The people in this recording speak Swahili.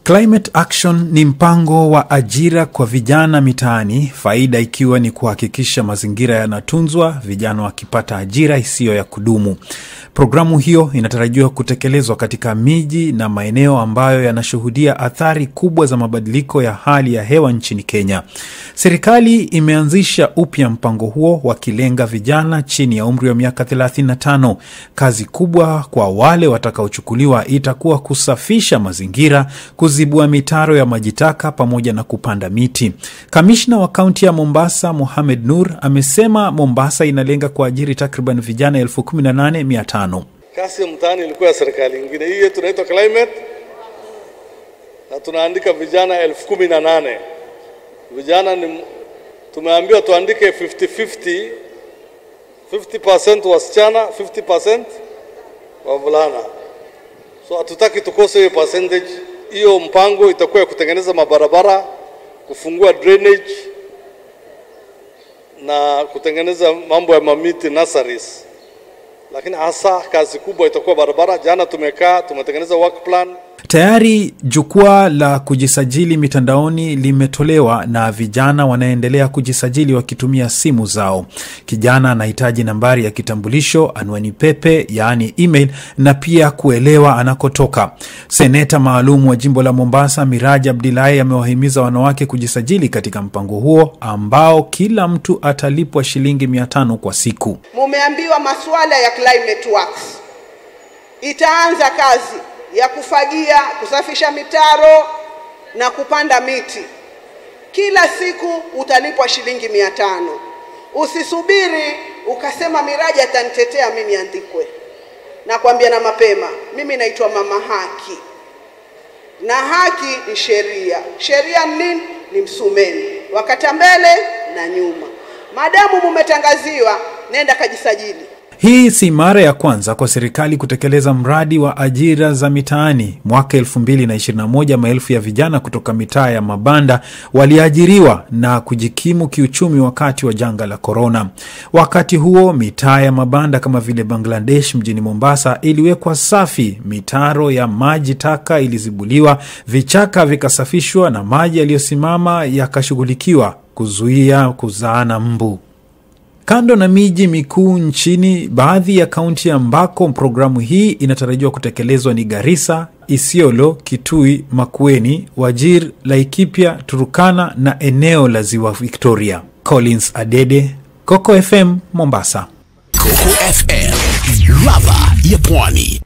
Climate Action ni mpango wa ajira kwa vijana mitaani, faida ikiwa ni kuhakikisha mazingira yanatunzwa, vijana wakipata ajira isiyo ya kudumu. Programu hiyo inatarajiwa kutekelezwa katika miji na maeneo ambayo yanashuhudia athari kubwa za mabadiliko ya hali ya hewa nchini Kenya. Serikali imeanzisha upya mpango huo wakilenga vijana chini ya umri wa miaka 35. Kazi kubwa kwa wale watakaochukuliwa itakuwa kusafisha mazingira, kuzibua mitaro ya majitaka pamoja na kupanda miti. Kamishna wa kaunti ya Mombasa, Mohamed Nur, amesema Mombasa inalenga kuajiri takriban vijana 18,500. Kasi ya mtaani ilikuwa ya serikali nyingine. Hii tunaitwa climate. Na tunaandika vijana 18,000. Vijana ni tumeambiwa tuandike 50-50. 50% wasichana, 50% wavulana. So hatutaki tukose hiyo percentage. Hiyo mpango itakuwa ya kutengeneza mabarabara, kufungua drainage na kutengeneza mambo ya mamiti nurseries. Lakini hasa kazi kubwa itakuwa barabara. Jana tumetengeneza work plan. Tayari jukwaa la kujisajili mitandaoni limetolewa na vijana wanaendelea kujisajili wakitumia simu zao. Kijana anahitaji nambari ya kitambulisho, anwani pepe, yaani email, na pia kuelewa anakotoka. Seneta maalum wa jimbo la Mombasa, Miraji Abdillahi, amewahimiza wanawake kujisajili katika mpango huo ambao kila mtu atalipwa shilingi 500 kwa siku. Mumeambiwa masuala ya climate works. Itaanza kazi ya kufagia, kusafisha mitaro na kupanda miti. Kila siku utalipwa shilingi 500. Usisubiri ukasema Miraji atanitetea mimi andikwe. Nakwambia na mapema, mimi naitwa Mama Haki. Na haki ni sheria. Sheria nini? Ni msumeni. Wakati mbele na nyuma. Madamu mumetangaziwa, nenda kajisajili. Hii si mara ya kwanza kwa serikali kutekeleza mradi wa ajira za mitaani. Mwaka 2021 maelfu ya vijana kutoka mitaa ya mabanda waliajiriwa na kujikimu kiuchumi wakati wa janga la corona. Wakati huo mitaa ya mabanda kama vile Bangladesh mjini Mombasa iliwekwa safi, mitaro ya maji taka ilizibuliwa, vichaka vikasafishwa na maji yaliyosimama yakashughulikiwa kuzuia kuzaana mbu. Kando na miji mikuu nchini, baadhi ya kaunti ambako programu hii inatarajiwa kutekelezwa ni Garissa, Isiolo, Kitui, Makueni, Wajir, Laikipia, Turkana na eneo la Ziwa Victoria. Collins Adede, Coco FM, Mombasa. Coco FM, ladha ya pwani.